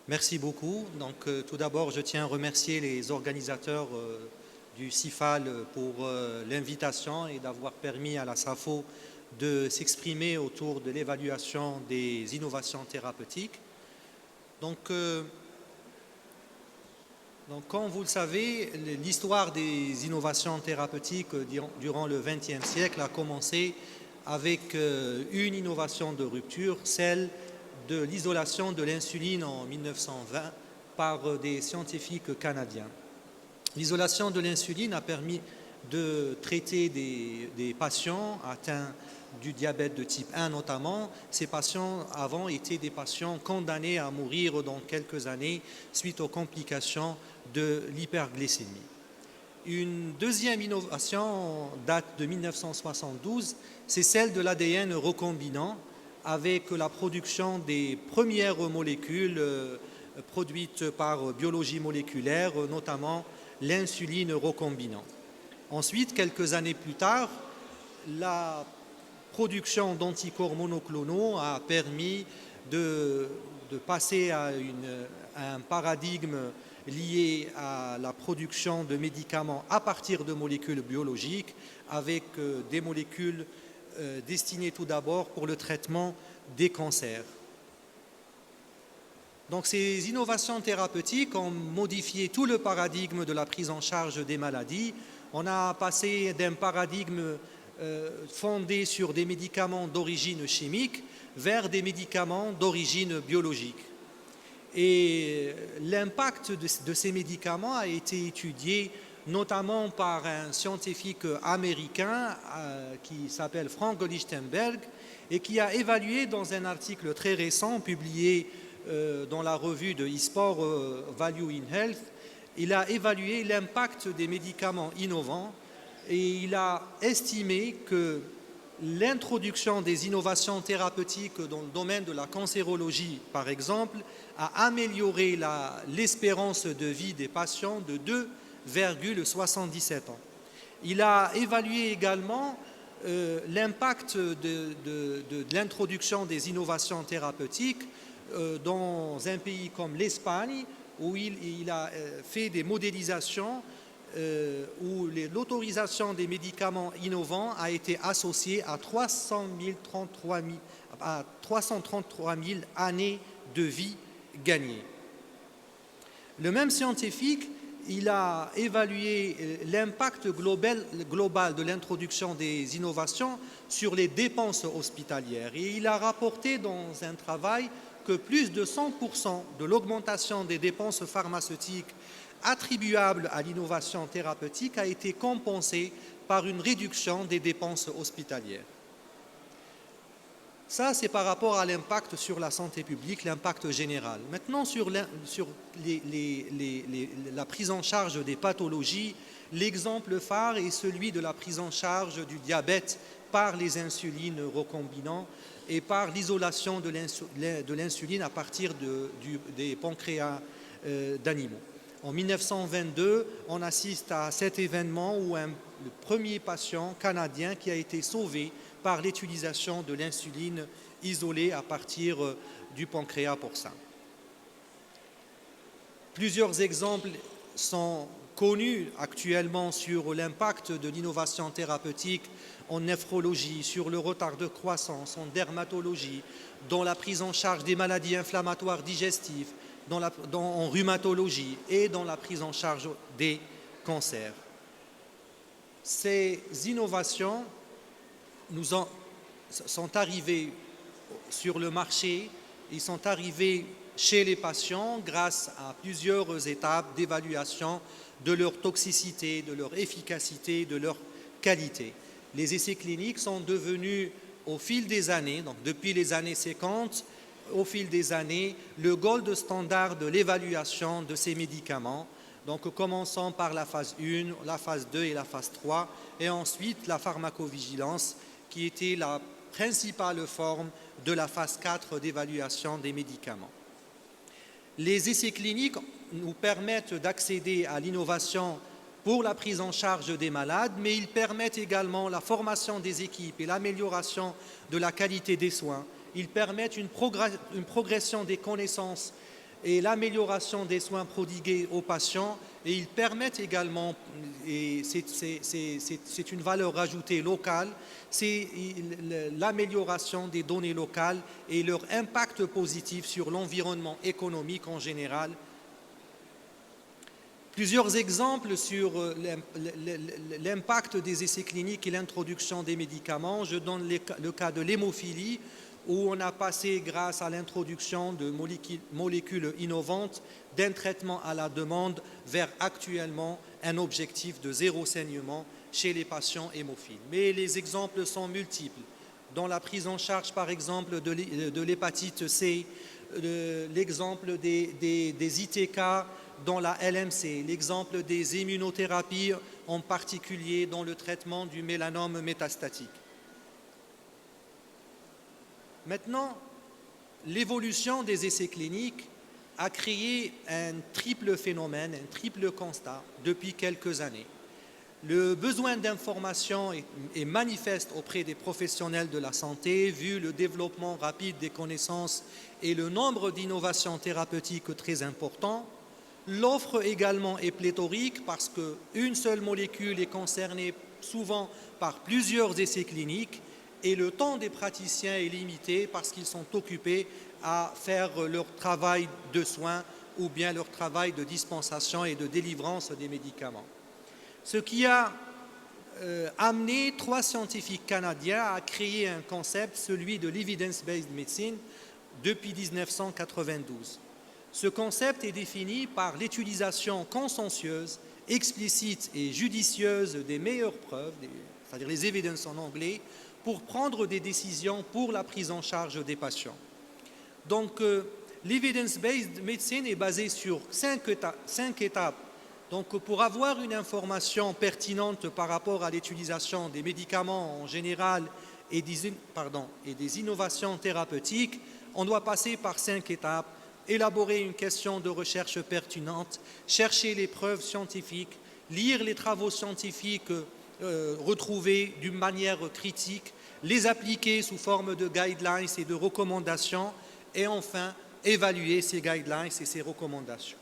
Merci beaucoup. Tout d'abord, je tiens à remercier les organisateurs du CIFAL pour l'invitation et d'avoir permis à la SAFO de s'exprimer autour de l'évaluation des innovations thérapeutiques. Donc, euh, comme vous le savez, l'histoire des innovations thérapeutiques durant le XXe siècle a commencé avec une innovation de rupture, celle de l'isolation de l'insuline en 1920 par des scientifiques canadiens. L'isolation de l'insuline a permis de traiter des patients atteints du diabète de type 1 notamment. Ces patients avant étaient des patients condamnés à mourir dans quelques années suite aux complications de l'hyperglycémie. Une deuxième innovation date de 1972, c'est celle de l'ADN recombinant avec la production des premières molécules produites par biologie moléculaire, notamment l'insuline recombinant. Ensuite, quelques années plus tard, la production d'anticorps monoclonaux a permis de passer à un paradigme lié à la production de médicaments à partir de molécules biologiques avec des molécules destinées tout d'abord pour le traitement des cancers. Donc ces innovations thérapeutiques ont modifié tout le paradigme de la prise en charge des maladies. On a passé d'un paradigme fondé sur des médicaments d'origine chimique vers des médicaments d'origine biologique. Et l'impact de ces médicaments a été étudié notamment par un scientifique américain qui s'appelle Frank Lichtenberg et qui a évalué dans un article très récent publié dans la revue de eSport Value in Health, il a évalué l'impact des médicaments innovants et il a estimé que l'introduction des innovations thérapeutiques dans le domaine de la cancérologie, par exemple, a amélioré l'espérance de vie des patients de 2,77 ans. Il a évalué également l'impact de l'introduction des innovations thérapeutiques dans un pays comme l'Espagne, où il a fait des modélisations où l'autorisation des médicaments innovants a été associée à 333 000 années de vie gagnées. Le même scientifique, il a évalué l'impact global de l'introduction des innovations sur les dépenses hospitalières et il a rapporté dans un travail que plus de 100% de l'augmentation des dépenses pharmaceutiques attribuable à l'innovation thérapeutique a été compensée par une réduction des dépenses hospitalières. Ça, c'est par rapport à l'impact sur la santé publique, l'impact général. Maintenant, sur la prise en charge des pathologies, l'exemple phare est celui de la prise en charge du diabète par les insulines recombinants et par l'isolation de l'insuline à partir des pancréas d'animaux. En 1922, on assiste à cet événement où le premier patient canadien qui a été sauvé par l'utilisation de l'insuline isolée à partir du pancréas porcin. Plusieurs exemples sont connus actuellement sur l'impact de l'innovation thérapeutique en néphrologie, sur le retard de croissance, en dermatologie, dans la prise en charge des maladies inflammatoires digestives, en rhumatologie et dans la prise en charge des cancers. Ces innovations sont arrivées sur le marché, ils sont arrivés chez les patients grâce à plusieurs étapes d'évaluation de leur toxicité, de leur efficacité, de leur qualité. Les essais cliniques sont devenus au fil des années, donc depuis les années 50, au fil des années, le gold standard de l'évaluation de ces médicaments. Donc commençons par la phase 1, la phase 2 et la phase 3, et ensuite la pharmacovigilance, qui était la principale forme de la phase 4 d'évaluation des médicaments. Les essais cliniques nous permettent d'accéder à l'innovation pour la prise en charge des malades, mais ils permettent également la formation des équipes et l'amélioration de la qualité des soins. Ils permettent une progression des connaissances et l'amélioration des soins prodigués aux patients, et ils permettent également, et c'est une valeur ajoutée locale, c'est l'amélioration des données locales et leur impact positif sur l'environnement économique en général. Plusieurs exemples sur l'impact des essais cliniques et l'introduction des médicaments. Je donne le cas de l'hémophilie, où on a passé, grâce à l'introduction de molécules innovantes, d'un traitement à la demande vers actuellement un objectif de 0 saignement chez les patients hémophiles. Mais les exemples sont multiples. Dans la prise en charge, par exemple, de l'hépatite C, l'exemple des ITK dans la LMC, l'exemple des immunothérapies, en particulier dans le traitement du mélanome métastatique. Maintenant, l'évolution des essais cliniques a créé un triple phénomène, un triple constat depuis quelques années. Le besoin d'information est manifeste auprès des professionnels de la santé, vu le développement rapide des connaissances et le nombre d'innovations thérapeutiques très important. L'offre également est pléthorique parce qu'une seule molécule est concernée souvent par plusieurs essais cliniques, et le temps des praticiens est limité parce qu'ils sont occupés à faire leur travail de soins ou bien leur travail de dispensation et de délivrance des médicaments. Ce qui a amené 3 scientifiques canadiens à créer un concept, celui de l'Evidence-Based Medicine, depuis 1992. Ce concept est défini par l'utilisation consciencieuse, explicite et judicieuse des meilleures preuves, c'est-à-dire les evidence en anglais, pour prendre des décisions pour la prise en charge des patients. Donc, l'Evidence-Based Medicine est basé sur 5 étapes. Donc, pour avoir une information pertinente par rapport à l'utilisation des médicaments en général et des innovations thérapeutiques, on doit passer par 5 étapes: élaborer une question de recherche pertinente, chercher les preuves scientifiques, lire les travaux scientifiques retrouvés d'une manière critique, les appliquer sous forme de guidelines et de recommandations, et enfin évaluer ces guidelines et ces recommandations.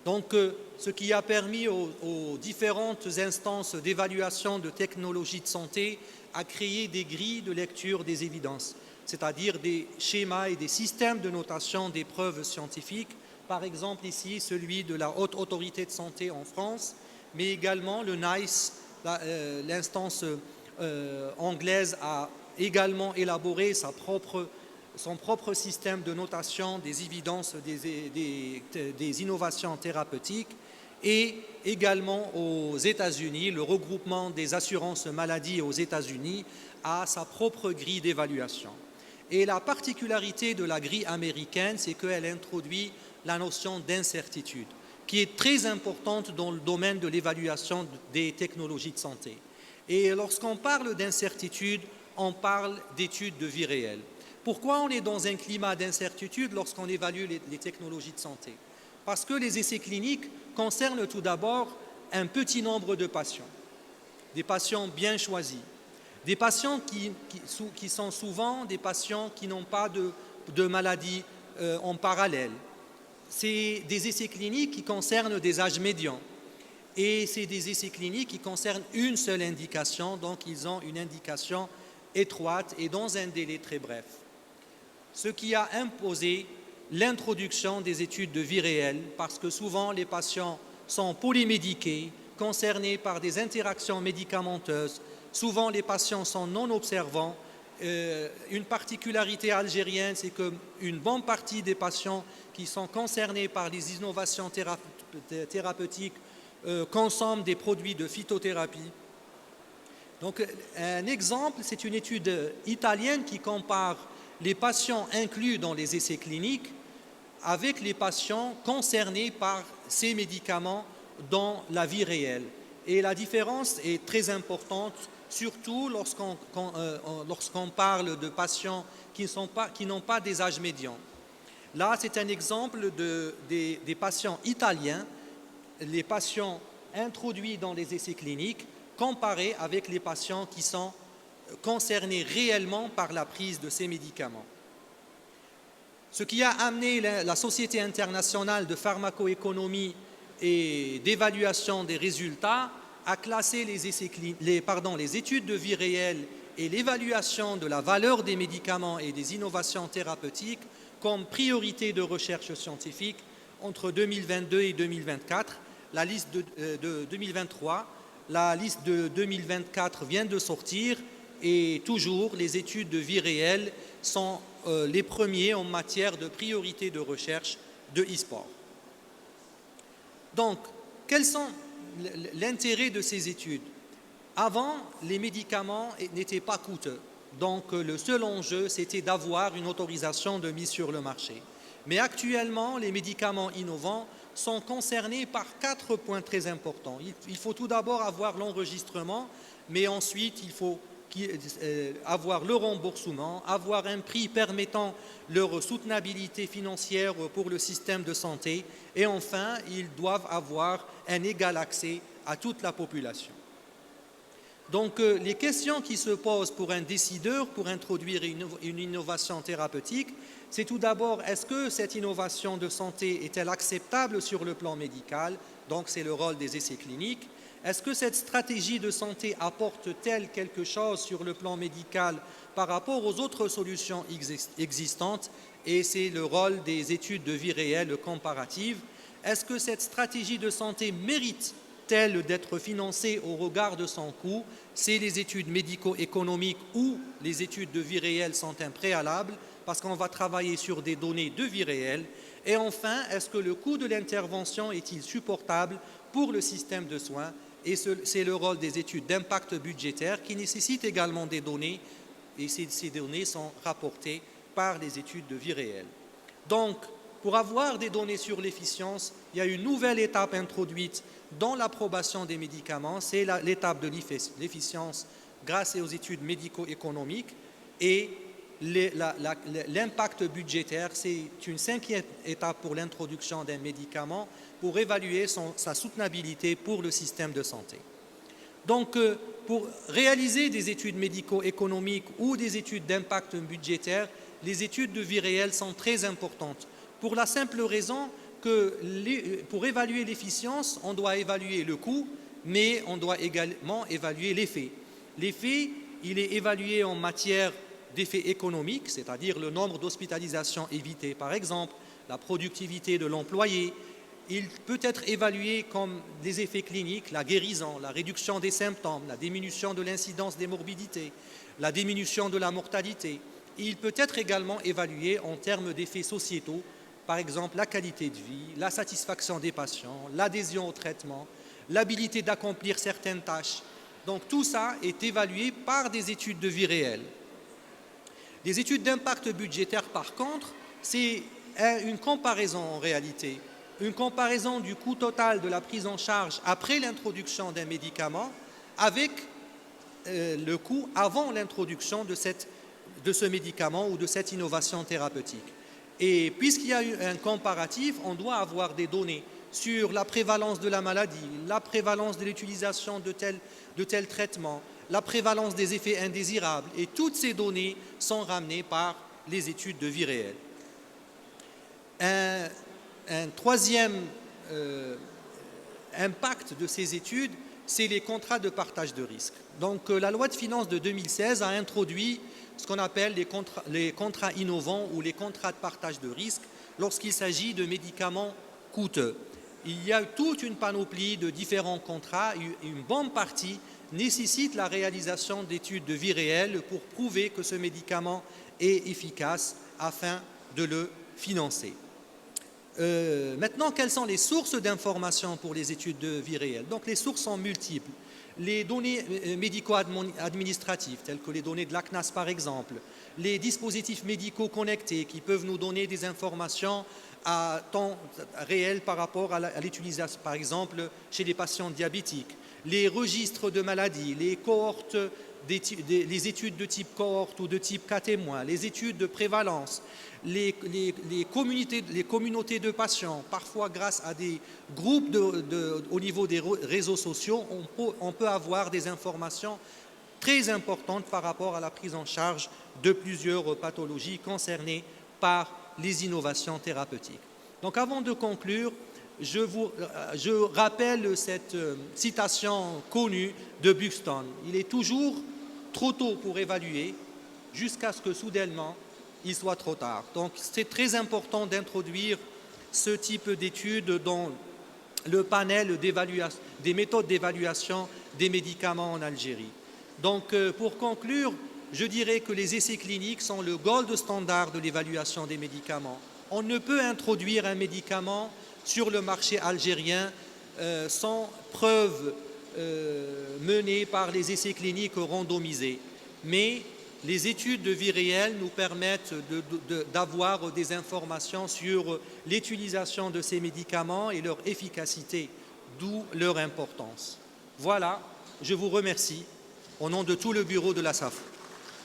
Donc, ce qui a permis aux différentes instances d'évaluation de technologies de santé à créer des grilles de lecture des évidences, c'est-à-dire des schémas et des systèmes de notation des preuves scientifiques. Par exemple, ici, celui de la Haute Autorité de Santé en France, mais également le NICE, l'instance anglaise, a également élaboré son propre système de notation des évidences des innovations thérapeutiques. Et également aux États-Unis, le regroupement des assurances maladie aux États-Unis a sa propre grille d'évaluation. Et la particularité de la grille américaine, c'est qu'elle introduit la notion d'incertitude, qui est très importante dans le domaine de l'évaluation des technologies de santé. Et lorsqu'on parle d'incertitude, on parle d'études de vie réelle. Pourquoi on est dans un climat d'incertitude lorsqu'on évalue les technologies de santé? Parce que les essais cliniques concernent tout d'abord un petit nombre de patients, des patients bien choisis, des patients qui sont souvent des patients qui n'ont pas de maladie en parallèle. C'est des essais cliniques qui concernent des âges médians. Et c'est des essais cliniques qui concernent une seule indication, donc ils ont une indication étroite et dans un délai très bref. Ce qui a imposé l'introduction des études de vie réelle, parce que souvent les patients sont polymédiqués, concernés par des interactions médicamenteuses. Souvent les patients sont non observants. Une particularité algérienne, c'est qu'une bonne partie des patients qui sont concernés par les innovations thérapeutiques consomment des produits de phytothérapie. Donc, un exemple, c'est une étude italienne qui compare les patients inclus dans les essais cliniques avec les patients concernés par ces médicaments dans la vie réelle. Et la différence est très importante, surtout lorsqu'on parle de patients qui n'ont pas des âges médians. Là, c'est un exemple des patients italiens, les patients introduits dans les essais cliniques, comparés avec les patients qui sont concernés réellement par la prise de ces médicaments. ce qui a amené la Société internationale de pharmacoéconomie et d'évaluation des résultats à classer les études de vie réelle et l'évaluation de la valeur des médicaments et des innovations thérapeutiques comme priorité de recherche scientifique entre 2022 et 2024. La liste de 2023, la liste de 2024 vient de sortir et toujours les études de vie réelle sont les premiers en matière de priorité de recherche de e-sport. Donc, quels sont l'intérêt de ces études? Avant, les médicaments n'étaient pas coûteux. Donc, le seul enjeu, c'était d'avoir une autorisation de mise sur le marché. Mais actuellement, les médicaments innovants sont concernés par 4 points très importants. Il faut tout d'abord avoir l'enregistrement, mais ensuite, il faut avoir le remboursement, avoir un prix permettant leur soutenabilité financière pour le système de santé et enfin, ils doivent avoir un égal accès à toute la population. Donc, les questions qui se posent pour un décideur pour introduire une innovation thérapeutique, c'est tout d'abord, est-ce que cette innovation de santé est-elle acceptable sur le plan médical? Donc, c'est le rôle des essais cliniques. Est-ce que cette stratégie de santé apporte-t-elle quelque chose sur le plan médical par rapport aux autres solutions existantes? Et c'est le rôle des études de vie réelle comparatives. Est-ce que cette stratégie de santé mérite-t-elle d'être financée au regard de son coût? C'est les études médico-économiques ou les études de vie réelle sont un préalable parce qu'on va travailler sur des données de vie réelle. Et enfin, est-ce que le coût de l'intervention est-il supportable pour le système de soins? Et c'est le rôle des études d'impact budgétaire qui nécessitent également des données et ces données sont rapportées par les études de vie réelle. Donc, pour avoir des données sur l'efficience, il y a une nouvelle étape introduite dans l'approbation des médicaments, c'est l'étape de l'efficience grâce aux études médico-économiques et l'impact budgétaire, c'est une 5e étape pour l'introduction d'un médicament pour évaluer sa soutenabilité pour le système de santé. Donc, pour réaliser des études médico-économiques ou des études d'impact budgétaire, les études de vie réelle sont très importantes pour la simple raison que pour évaluer l'efficience, on doit évaluer le coût, mais on doit également évaluer l'effet. L'effet, il est évalué en matière d'effets économiques, c'est-à-dire le nombre d'hospitalisations évitées, par exemple, la productivité de l'employé. Il peut être évalué comme des effets cliniques, la guérison, la réduction des symptômes, la diminution de l'incidence des morbidités, la diminution de la mortalité. Il peut être également évalué en termes d'effets sociétaux, par exemple la qualité de vie, la satisfaction des patients, l'adhésion au traitement, l'habilité d'accomplir certaines tâches. Donc tout ça est évalué par des études de vie réelle. Les études d'impact budgétaire, par contre, c'est une comparaison en réalité, une comparaison du coût total de la prise en charge après l'introduction d'un médicament avec le coût avant l'introduction de ce médicament ou de cette innovation thérapeutique. Et puisqu'il y a eu un comparatif, on doit avoir des données sur la prévalence de la maladie, la prévalence de l'utilisation de tel traitement, la prévalence des effets indésirables. Et toutes ces données sont ramenées par les études de vie réelle. Un troisième impact de ces études, c'est les contrats de partage de risque. Donc la loi de finances de 2016 a introduit ce qu'on appelle les contrats innovants ou les contrats de partage de risque lorsqu'il s'agit de médicaments coûteux. Il y a toute une panoplie de différents contrats, une bonne partie nécessite la réalisation d'études de vie réelle pour prouver que ce médicament est efficace afin de le financer. Maintenant, quelles sont les sources d'information pour les études de vie réelle? Donc les sources sont multiples. Les données médico-administratives, telles que les données de la CNAS par exemple, les dispositifs médicaux connectés qui peuvent nous donner des informations à temps réel par rapport à l'utilisation, par exemple, chez les patients diabétiques, les registres de maladies, les cohortes, les études de type cohorte ou de type cas témoin, les études de prévalence, les communautés de patients, parfois grâce à des groupes au niveau des réseaux sociaux, on peut avoir des informations très importantes par rapport à la prise en charge de plusieurs pathologies concernées par les innovations thérapeutiques. Donc avant de conclure, je rappelle cette citation connue de Buxton. Il est toujours trop tôt pour évaluer jusqu'à ce que soudainement il soit trop tard. Donc c'est très important d'introduire ce type d'études dans le panel des méthodes d'évaluation des médicaments en Algérie. Donc pour conclure, je dirais que les essais cliniques sont le gold standard de l'évaluation des médicaments. On ne peut introduire un médicament sur le marché algérien sans preuve menée par les essais cliniques randomisés. Mais les études de vie réelle nous permettent d'avoir des informations sur l'utilisation de ces médicaments et leur efficacité, d'où leur importance. Voilà, je vous remercie au nom de tout le bureau de la SAF.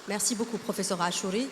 Merci beaucoup, professeur Achouri.